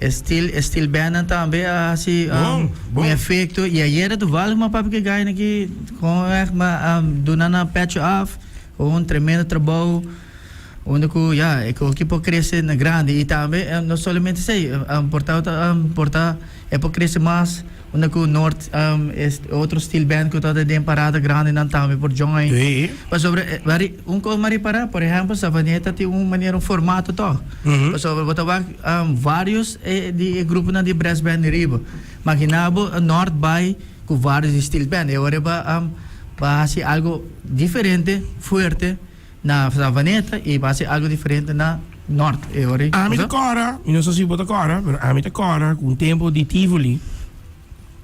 Stil band também assim um efeito e aí era do vale uma papo que ganha aqui com do na patch off um tremendo trabalho onde que o equipo cresce na grande e também não somente sei portar é para crescer mais onde que o norte outro steel band que está de parada grande não também por join mas sobre como reparar por exemplo essa vaneta tem um formato to sobre botar vários de grupo de brass band riba imaginava norte by com vários steel band agora vai ser algo diferente forte na vaneta e vai ser algo diferente na norte a mim agora não sei se botar agora mas a mim agora com o tempo de Tivoli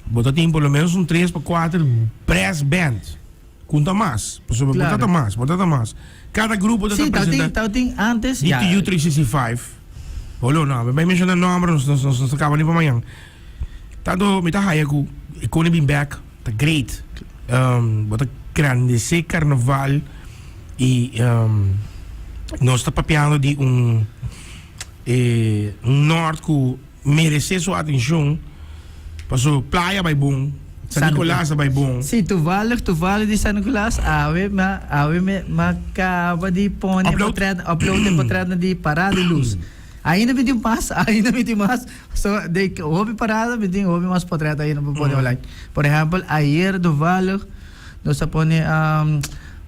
bota tem pelo menos 3 para 4 brass bands. Conta mais. Bota mais. Cada grupo da apresenta. Sim, antes. De U365. Olha, não, vai mencionar números, não acaba nem para amanhã. Tanto, me tá raia com Economy Back, tá great. Bota grande, sei carnaval e nós está papiando de norte que merece sua atenção. Passou Playa vai bom, San Nicolás vai bom. Sim, tu vale de San Nicolás, me acaba de pôr upload de parada de luz. Ainda me tem mais. So, houve parada, houve mais portrait aí no pode online. Por exemplo, ayer do vale nós põe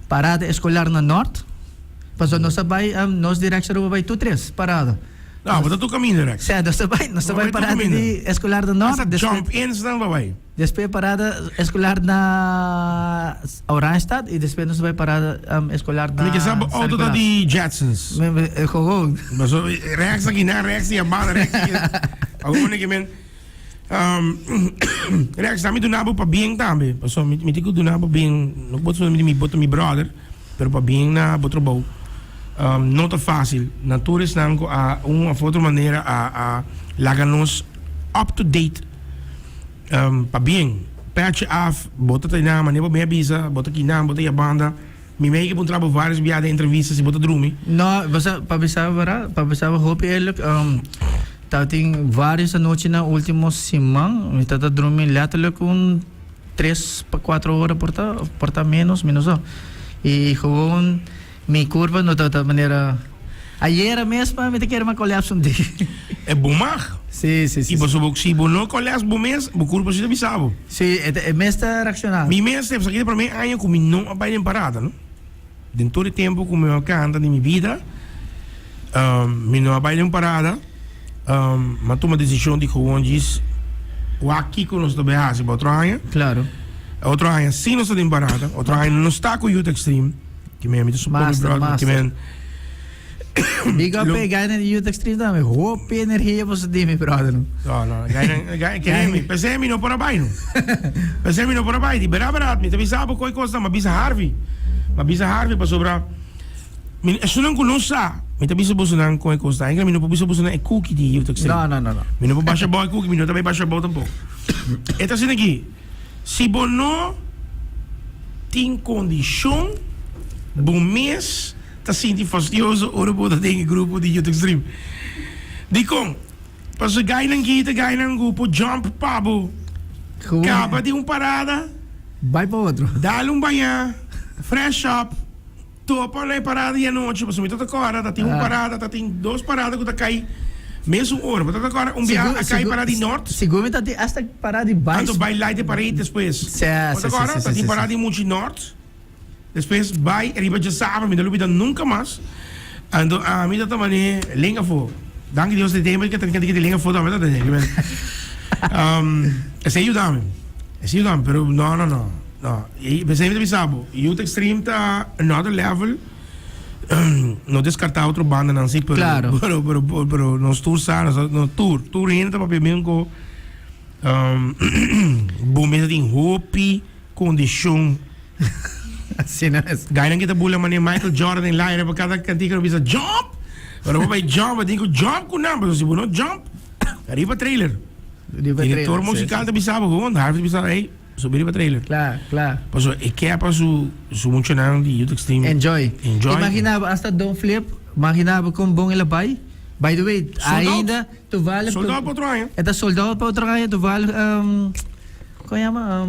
parada escolar no norte. Passou nós vai nós direção vai tu 3 parada. Não, mas tu caminho direct. Certo, nós vai parada de escolar do norte. Jump in, não vai. Depois parada escolar na Oranjestad e depois nós vai parada escolar na. Porque sabe auto da de Jetsons. Gewoon. Mas reactie aqui na reactie a bala reactie. Alguma que men. Reactie também do nabo para bem também. Passou me digo do nabo bem, não boto me brother, pero para bem na outro bom. Não está fácil. Na tourist não a uma outra maneira a lagar-nos up to date. Para bem, patch off, bota na maneira bem avisa, bota aqui na, bota a banda. Me meio que um trabalho várias viadas entrevistas e bota dormir. Não, para pensar hope ele tem várias noites na última semana, me está dormindo lá com 3 para 4 horas porta menos só. E com minha curva não está de maneira. Ayer mesmo me quer uma colapso um dia. É bom mar? Sim. E você se não colapso bom mês, o curva se bisabo. Sim, é mês está reaccionando. Mi mês teve aqui para mim año como não vai nem parada, não? Dentro todo o tempo como eu canta de minha vida, me não vai nem parada. Mas toma decisão de que o diz o aqui que nós também fazemos para outro ano. Claro. Outro ano sim nós estamos em parada, outro ano não está com o Youth Extreme. Que me amigo master. Que me Big up pegar na Youth Extreme também. Hope energia positiva, brother. Não, queremos. Pensei não por abaixo. Pensei não por abaixo. De barato, me também sabe qual coisa, mas bisa Harvey para sobrar. Isso não conosco. Me também sabe não qual coisa. Ainda me não pode saber é cookie de Youth Extreme. Não. Me não pode baixar boy cookie, me não também baixar boy tampouco. Eta assim aqui. Se bono tem condição bom mês, está sentindo fastidioso, ora pode ter grupo de Youth Extreme. Dico, para se ganhar grupo, jump pabo, acaba de parada, vai para outro, dá-lhe banho, fresh up, topa lá parada e à noite, para se meter agora, tem parada, tem 2 paradas que está caindo, mesmo hora, mas agora viagem a cair para de norte. Segundo está hasta parada de baixo. Então vai lá de parede depois. Mas agora está de parada de muito norte. Depois vai, arriba de sábado, me dá lupita nunca mais. Ando a mim da maneira, lenga fo. Dank Deus de tempo que tem que lenga fo também, tá entendendo? Esse ajuda-me, pero não. E você me sabe, Youth Extreme tá another level. Não descartar outra banda não sei, pero nos tour sanos, no tour ainda tá para bem com bom mesmo tem hope, condição. Assim não é. Ganham que tá bula mané Michael Jordan em lá, era para cada cantiga não precisa jump. Agora vai jump, digo jump com não, mas se não jump, arriba trailer. Diretor musical tá bisaba com, Harvey bisaba aí, subir para trailer. Claro. Paso e que é para su funcionário de Youth Extreme. Enjoy. Imaginava hasta Don Flip, imaginava como bom ele vai. By the way, Soldado? ainda, toevallig... Soldado para outra área. Het is soldado para outra área, toevallig... Como é chama?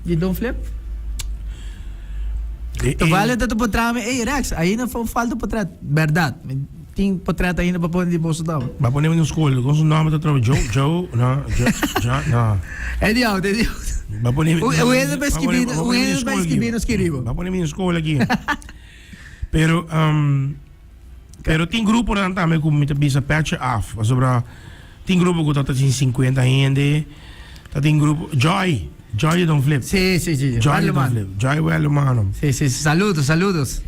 You don't flip? Toevallig dat op trame, hey Rex, ainda falta portret. Verdade. Tem portret ainda para pôr de bolso da. Mas põe na escola, com o nome da trava Joe, não. É de alto, é de alto. Mas põe O ele vai escrever no escrevo. Mas põe na escola aqui. Pero tem grupo na também como me bisa patch off, sobre tem grupo que tá em 50 ainda. Tá tem grupo Joy don't flip. Sim. Joy don't flip. Joy well mano. Sim. Saludos.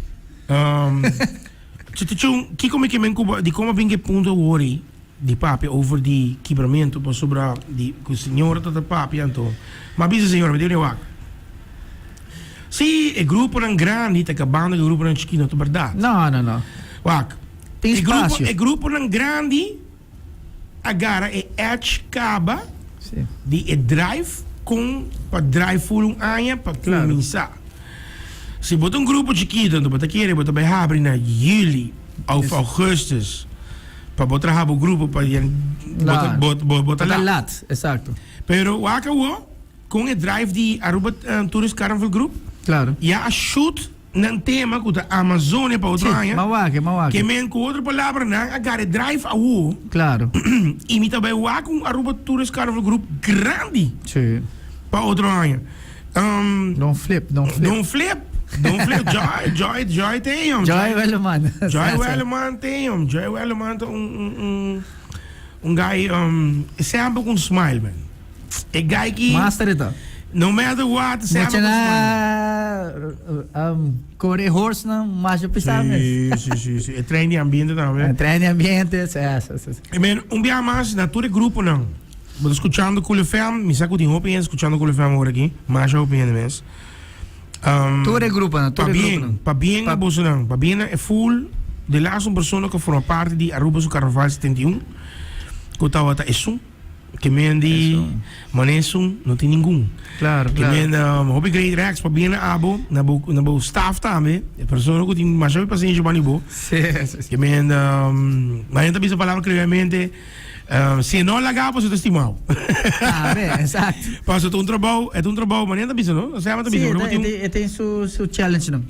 Que como que men kuba di como binge punto worry di papi over di quebramento por sobre di que o senhor tá papi anto. Mas bisa senhor me deu wak. Si e grupo nan grande tá acabando o grupo nan chiquino, to verdade. Não. Wak. Tem espaço. E grupo nan grande agora é edge caba di e drive com para drive full anya para começar. Se botar grupo chiquito, então botar querer botar vai abrir na julho ou augustus para botar o grupo para botar lá. Lat, exato. Pero o acabou com o drive de Aruba Tourist Carnival Group. Claro. E a shoot num tema com a Amazônia para outra área. Mawake. Que men com outra palavra não agora drive a o. Claro. E me também o com Aruba Tourist Carnival Group grande. Sim. Para outra área. Don't flip. Joy tem. Joy Welleman. Joy Welleman guy sempre com smile man. É guy que Master ito. no matter what sempre com smile. Corre horse na macho pisames. Sim. É treino de ambiente também. Treino de ambiente, dia mais natura grupo não. Vou escutando com o FM, me saco de opinião escutando com o FM agora aqui, mais opinião mesmo. Ture grupo não, para bem na bolsa não, para bem é full de lá uma pessoa que forma parte de Aruba do Carnaval 71, que estava até isso, que mendi manesum não tem nenhum. Claro. Que mendi hobby grade Rex para bem na abo, na bo staff também, a pessoa que tem mais paciência para nibo. Que mendi, mas ainda bisa palavra claramente. Se não lagar, você estimado. Exato. Passa um trabalho, mas ainda bisa, não? Você tem seu challenge, não?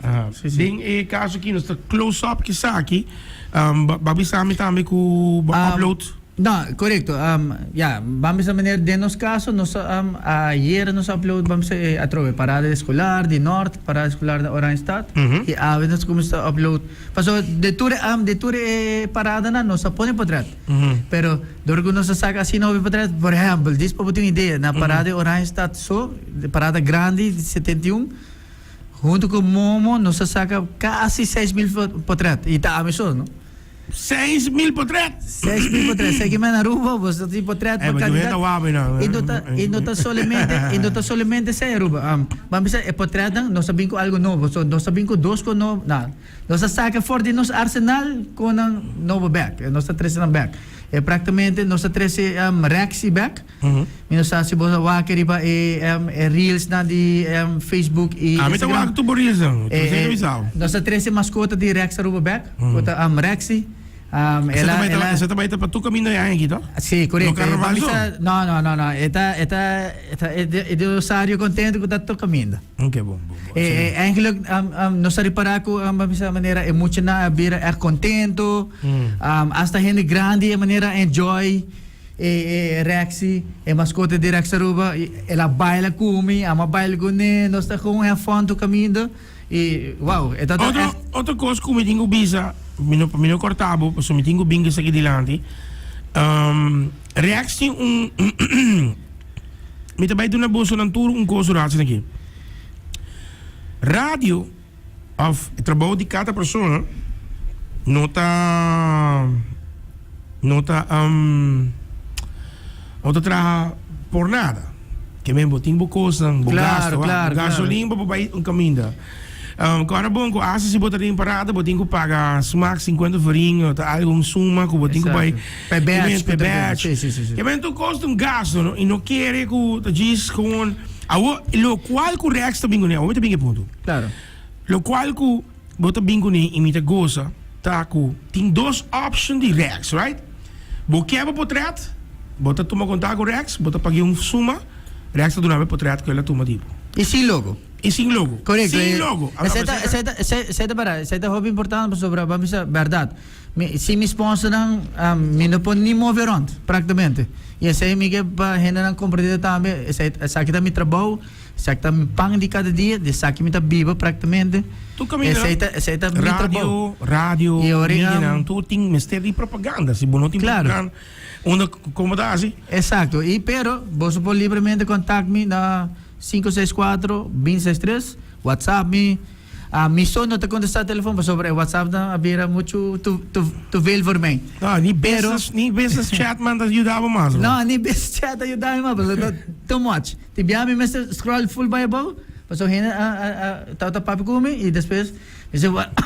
Tem caso aqui, nós close-up que está aqui, babi sabe também com upload. Não, correto. Vamos a maneira de nos casos, ayer nos upload, vamos a trove parada escolar de norte, parada escolar de Oranjestad, e a vezes começa a upload. Paso de ture parada na nos pone portret. Pero dorgo nos saca assim no portret, por exemplo, diz para ter uma ideia, na parada de Oranjestad de parada grande de 71, junto com Momo, nos saca quase 6.000 portret. E tá a missão, não? 6.000 portret. Sei que me na Aruba, você tem portret por candidato. E não tá somente sei Aruba. Vamos dizer, portret não sabem com algo novo, não sabem com dois com novo, nada. Nós saca fora de nosso arsenal com um novo back, nós três back. É praticamente nós três Rexy back. E nós se você vai querer reels na de Facebook e Instagram. Me tá tu reels não. Nós três mascota de Rex Aruba back, com Rexy. Você também tá para tu caminho aí aqui, tá? Sim, correto. Não. É de usuário contente com tanto caminho. Ok, bom. Eigenlijk, nós reparar que a maneira é muito na beira é contento, hasta gente grande a maneira enjoy. Rexy, mascota de Rex Aruba, ela baila comigo, ama baila com ele, nós estamos com fun do caminho. E, wow, outra coisa que eu me tenho bisa, me cortava, porque me tenho bingas aqui delante. Reaction me também deu na bolsa na tour coisa rádio aqui. Rádio, of trabalho de cada pessoa, nota trabalha por nada. Que mesmo tem coisa, gasto, gasolina para um caminho. Agora bom, que asa se botar em parada, botem que pagar smack 50 farinha, tá algum suma que botem que vai batch. Que mesmo tu custa gasto, e não quer que diz com lo qual que Rex também né, muito bem ponto. Claro. Lo qual que bota bingo ni imita goza, taku. Tem dois options de Rex, right? Bo quebra portret, bota toma contato com Rex, bota pagar suma, Rex tá dando portret que ela toma tipo. E sem logo. E sem logo. Correto. Sem logo. Essa é hobby importante sobre a verdade. Se me sponsor me não pode nem mover onde, praticamente. E essa é minha para render não compreender também. Essa aqui tá me trabalho, essa aqui tá me pang de cada dia, essa aqui me tá viva praticamente. Tu caminha. Essa tá me trabalho. Radio, e mídia, tu tem mistério de propaganda, se bom não tem propaganda. Onde como dá assim? Exato. E pero, você pode livremente contactar-me na 564-263, WhatsApp me. Mi sono te contestar telefone sobre WhatsApp na havia muito tu veel voor mij. Ah, niet business chat man, dat ajudava mais. Não, nem business chat ajudava mais, too much. Te biame mestre scroll full by about. Paso hena tá papi come e depois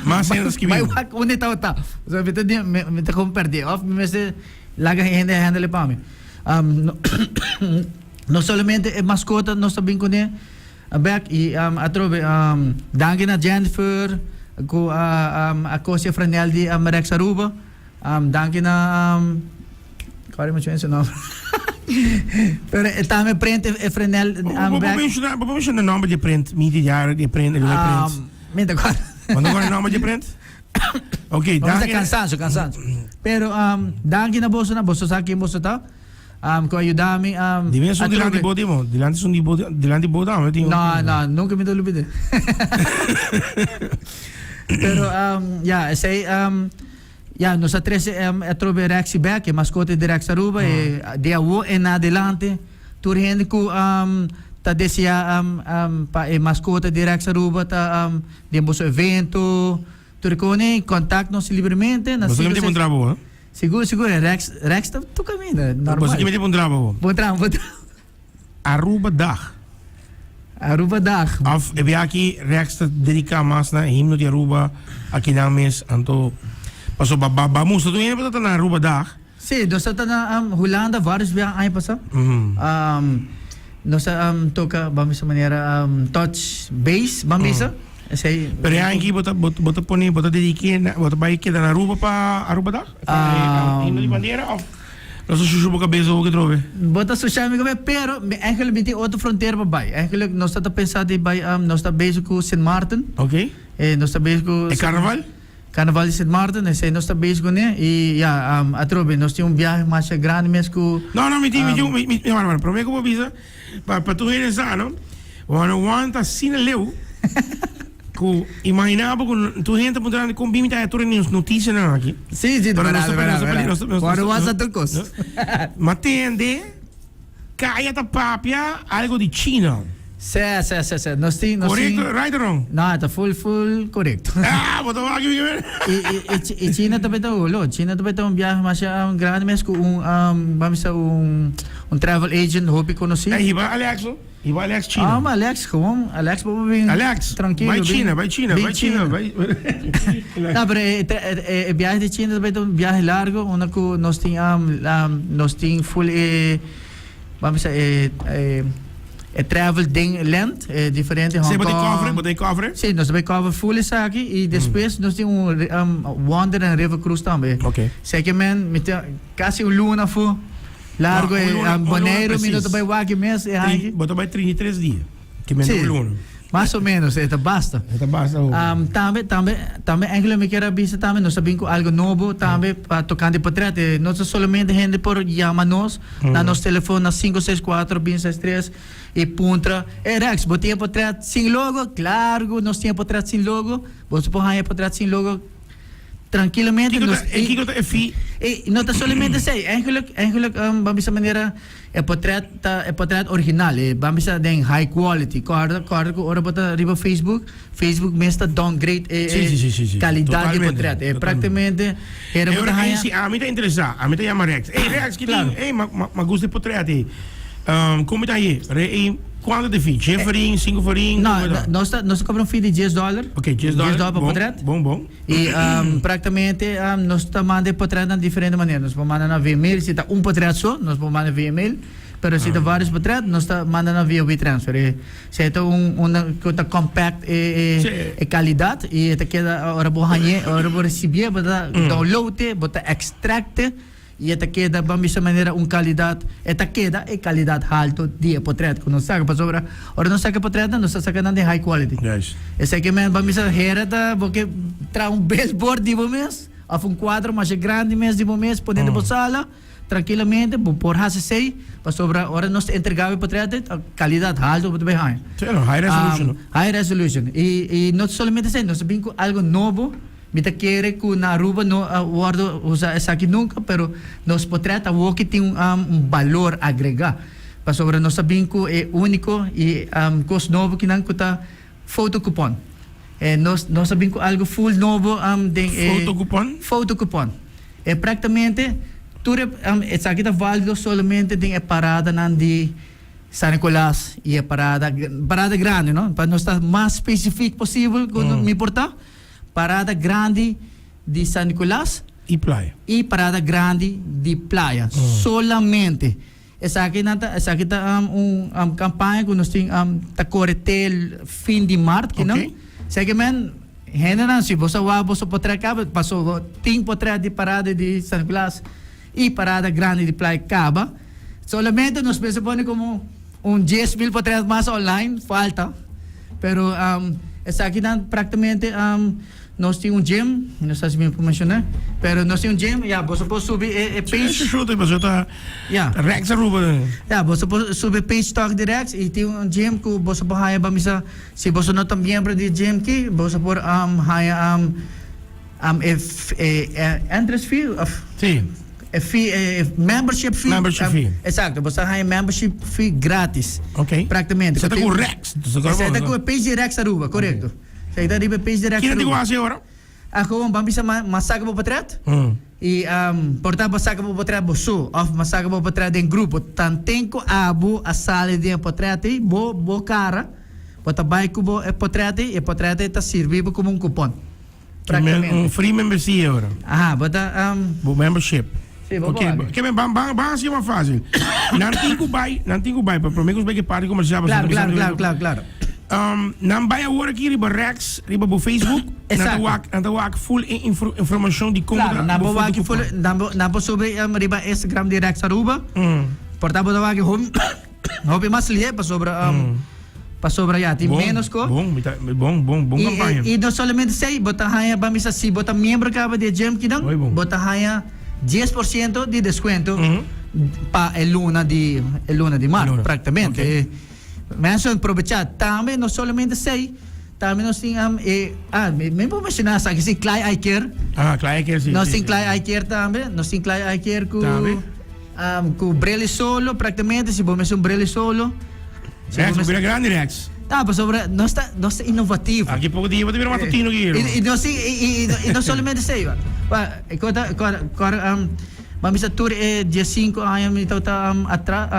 mas cenas que vai onde tá. So me te compartilhar. Of mestre laga handle para mim. Não somente é mascota, nós também conhece back e atrobe danke na Jennifer ko a Cosia Franel di Rex Aruba danke na qual é o seu nome pero também print e Franel vou mencionar o nome de print mídia de print ele vai print me agora quando agora o nome de print ok danke cansancio pero danke na bosso sabe bosso tá ko ayudami dime su dilante body mo dilante body no nunca me olvidé pero sei nós três atrobe Rex back e mascote de Rex Aruba e de awo en adelante tur gente ku ta desia pa e mascote de Rex Aruba ta de bosso evento tur cone contacto-nos livremente na você me tem trabalho Seguro, Rex tu caminha, normal. Você que me tem trabalho. Bom trabalho. Aruba dag. Of heb je aqui Rex te dedicar mais na himno de Aruba aqui na mes anto paso vamos tu ainda para na Aruba dag. Sim, nós estamos na Holanda vários viagens aí passa. Nós toca vamos de maneira touch base, vamos sei. Pero ya aqui bota dedicar bota vai que na Aruba para Aruba dag. Himno de maneira of nós sujo cabeça o que trove. Bota social media pero eigenlijk tem outra fronteira para vai. Eigenlijk nós está pensando em vai nós está bezig com Sint Maarten. Ok. Nós está bezig com carnaval? Carnaval de Sint Maarten, nós está bezig né? E atrobe nós temos viagem mais grande mesmo com Não, me prometo que vou avisar para tu ir não. Quando assim leu que imaginava que tu gente poderá com bimita a torre notícia não aqui. Sim, verdade. Quando vas a turcos. Mas tem caia da papia algo de China. Sim. Nós correto, right or wrong? Não, está full correto. Vou tomar aqui. E China também está China também está viagem mais grande mesmo com vamos a travel agent, hope conhecido. E vai Alex China. Alex, gewoon. Alex, tranquilo. Vai China. Não, mas viagem de China também é viagem largo, onde nós temos full vamos travel length diferente. Você bota cover? Sim, nós vamos cover full isso aqui e depois nós temos wander and river cruise também. Ok. Sei que quase luna for largo Bonaire, minuto vai wag mês e aí. Bota vai 33 dias. Que menos luna. Mais ou menos, basta. Também eigenlijk me quero avisar também, nós sabemos algo novo também para tocar de portrait. Não somente gente por chamar-nos na nosso telefone na 564-263 e punta. Rex, você tem portrait sem logo? Claro, nós temos portrait sem logo. Você pode ter portrait sem logo tranquilamente. E não está somente assim. Eigenlijk, vamos maneira é portrait original. Vamos em high quality. Claro, ora bota riba Facebook mesmo está downgrade qualidade de portrait. Praticamente a mim está interessado. A mim está chamando Rex. Rex, que tem? Mas gosto de portrait. Como está aí? quanto de fee? 10 farinha, 5 farinha? Não, nós cobramos fee de $10. Ok, $10 para o portrait. Bom. E praticamente nós estamos mandando portrait de diferente maneira. Nós podemos mandar via e-mail, se está portrait só, nós podemos mandar via e-mail. Pero se está vários portrait, nós estamos mandando via WeTransfer. Se está uma compact qualidade e está queda hora boa receber, bota download, bota extract e esta queda vamos maneira qualidade esta queda qualidade alto de portrait quando nós saca para sobra ora nós saca portrait nós saca de high quality esse aqui mesmo vamos hera da porque tra baseboard de mês ou quadro mais grande mês de mês podendo sala tranquilamente por hase sei para sobra ora nós entregava portrait qualidade alto muito bem high resolution e não somente isso nós vem com algo novo. Mita quiere que na Aruba no guardo usa essa aqui nunca, pero nos portrait o que tem valor agregado. Para sobre nós sabemos que é único e coisa novo que não custa fotocupon. Nós sabemos que algo full novo fotocupon. É praticamente tudo essa aqui está válido somente tem parada não de San Nicolás e parada grande, não? Para nós estar mais específico possível quando me importar. Parada grande de San Nicolás e praia. E parada grande de praia. Solamente. Essa aqui está campanha que nós temos corretel fim de março, que não? Segmente, generalmente, se você vai para acaba, passou tem portrait de parada de San Nicolás e parada grande de praia acaba. Solamente nós pensamos como 10,000 portrait mais online, falta. Pero essa aqui praticamente nós temos gym, não sei se me mencionar, pero nós temos gym, você pode subir page. Rex Aruba. Você pode subir page talk de Rex e tem gym que você pode hire para se você não é membro de gym que você pode hire entrance fee. Sim. Membership fee. Membership fee. Exato, você hire membership fee grátis. Ok. Praticamente. Você está com Rex. Você está com a page de Rex Aruba, correto. Você está com a page de Rex Aruba. Quem tem que agora? Ako, vamos masaga po portrait. E, portanto, masaga po portrait boso. Of masaga po portrait em grupo. Tantem ko abo a sala de portrait. Bo cara. Bota bay ko bo portrait. E portrait está servido como cupom. Free membership agora. Aha, bota membership. Ok, que vamos assim uma fácil. Não tem que buy, para mim que os bem que parte comercial. Claro. Não vai agora aqui riba Rex, riba bo Facebook. Não wak full informação de como. Claro, não wak full, não sobre riba Instagram de Rex Aruba. Portanto, não wak home mais lié para sobre já tem menos co. Bom campanha. E não somente sei, bota raia vamos assim, bota membro acaba de gym que não, bota raia 10% de desconto para a luna de março, praticamente. Okay. Mas aproveitar também não somente sei, também nós temos me vou mencionar aqui se Clay Eye Care. Clay Eye Care sim. Nós temos Clay Eye Care também, nós temos Clay Eye Care com brele solo, praticamente se vou mencionar brele solo. Rex, vira grande Rex. Mas sobre nós é inovativo. Aqui pouco dia vou ter matutino aqui. E não somente sei, vamos a tour dia 5 anos me está atrás.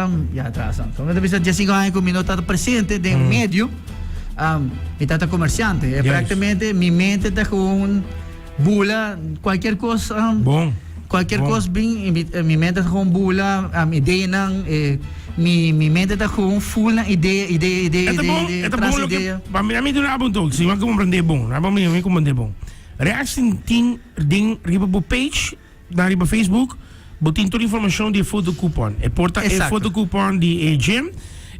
Então vamos a dia 5 anos com me está presente de meio me está comerciante. É praticamente minha mente está com bula qualquer coisa. Qualquer coisa bem minha mente está com bula ideia não minha mente está com full na ideia. É bom. Para mim não é bom todo. Se vai compreender bom, não é bom me compreender bom. Reaction tem ding riba bo page na riba Facebook. Botin toda a informação de fotocupom. É porta fotocupom de gym.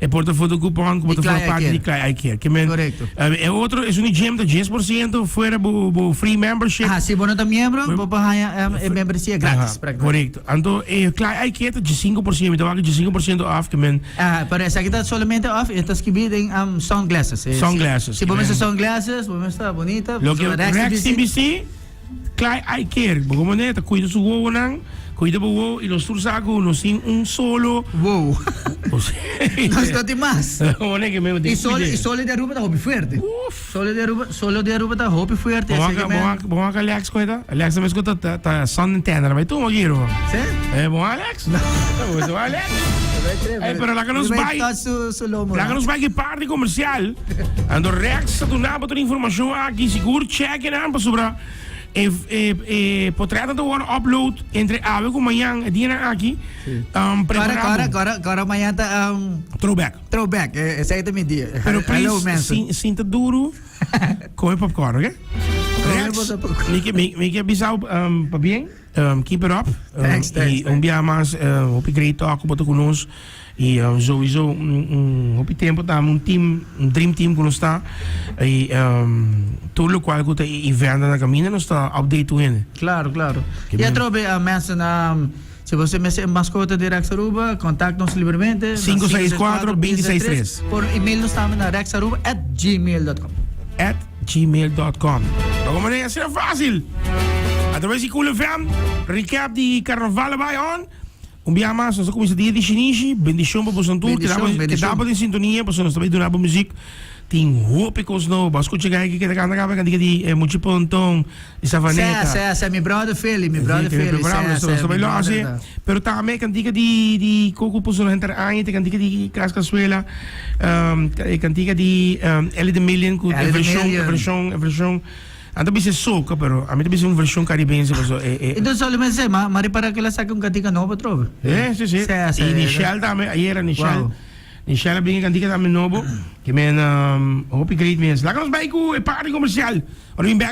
É porta fotocupom que bota fora parte de Clay Eye Care. Correto. É outro, é um gym de 10% fora do free membership. Se você não é membro, você paga membership grátis. Correto. Então, Clay Eye Care de 5%. Então, de 5% off. Para essa aqui está somente off. Está escrito em sunglasses. Sunglasses. Se você sunglasses, você está bonita. Lo que Rex TBC, Clay Eye Care. Como é, cuida do seu ovo, Cuida po y los tursaco no sin un solo. Wow. O sea, No está más. One que me Y solo de Aruba está hobby fuerte. Solo de Aruba está hobby fuerte. Bom ka Alex ko ito. Alex na ko ta son tenner. May tumo giro. ¿Sí? Bom Alex. Bom Alex. Pero la que nos vai. La que nos vai que parte comercial. Ando Rex sa tunaba to informação aqui seguro check en aan pa sobra. Potretan to one upload entre ave com manhã dia na aqui. Agora amanhã tá throwback. Esse aí também dia. Pero please, sinta duro. Come popcorn, ok? Rex, me que avisar pa bien. Keep it up. Thanks. Dia mais op great talk com conosco. E sowieso op tempo tá dream team que nós está e tudo o qual que e venda na caminho nós está update to ele. Claro. E a trobe a mencionar se você me é mascota de Rex Aruba, contacte-nos livremente 564-2663. Por e-mail nos estamos na rexaruba@gmail.com. @gmail.com. Então como é assim é fácil. Através de Cool FM, recap de carnaval by on. Dia mais, nós começamos dia de chinês, bendição para você tudo, que dá em sintonia, para nós também donar para música. Tem hope que nós não, mas quando chegar aqui que acaba que de muito pontão, essa vaneta. Sim, meu brother Feli, nós também lá assim, pero também que diga de coco para nós entrar aí, que diga de cascaçuela, que diga de Ellie the Million, com versão Ando bisa soca, pero a mí também é uma versão caribense, mas então só me dizer, mas para que ela saque cantica nova, trova. Sim. E Nichelle também, ayer Nichelle brinca cantica também novo, que men hope great mens. Lá que nós vai com o party comercial. Ora vem back